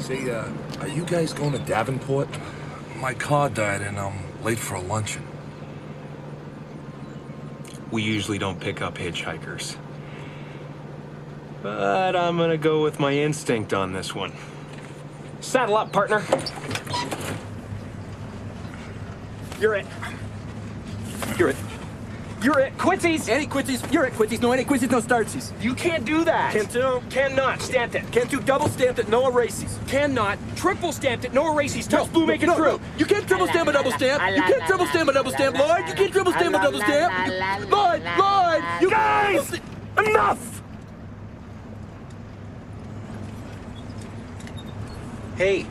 Say, are you guys going to Davenport? My car died and I'm late for a luncheon. We usually don't pick up hitchhikers. But I'm gonna go with my instinct on this one. Saddle up, partner. You're it. You're it. You're it. Quitsies! Any quitties? You're at quitties. No any quitties, no startsies. You can't do that. Can't do. Cannot. Stamped it. Can't do double stamped it, no erases. Cannot. Triple stamped it. No erases. Touch blue, make it no, true. no. You can't triple stamp a double stamp. You can't triple stamp a double stamp, Lloyd. You can't triple stamp a double stamp. Lloyd, you Guys! Enough! Hey,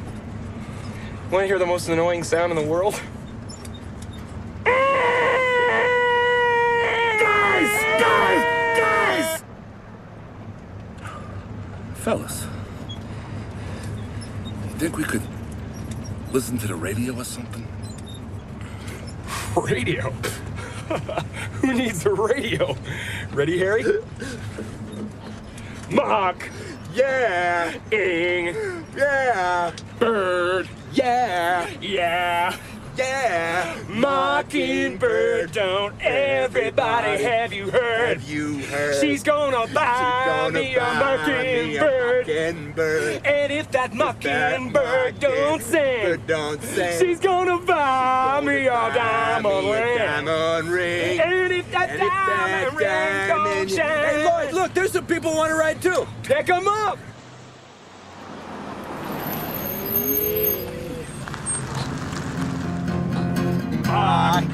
want to hear the most annoying sound in the world? Guys! Fellas, you think we could listen to the radio or something? Radio? Who needs a radio? Ready, Harry? Mock. Yeah. Ing. Yeah. Bird. Yeah. Yeah. Yeah. Mockingbird, don't everybody have you heard? Have you heard? She's gonna buy me a mockingbird. Mockingbird. And if that mockingbird don't sing, she's gonna buy me a diamond ring. Diamond ring. And if that diamond ring don't shine, Hey, Lloyd, look, there's some people want to ride too. pick 'em up. I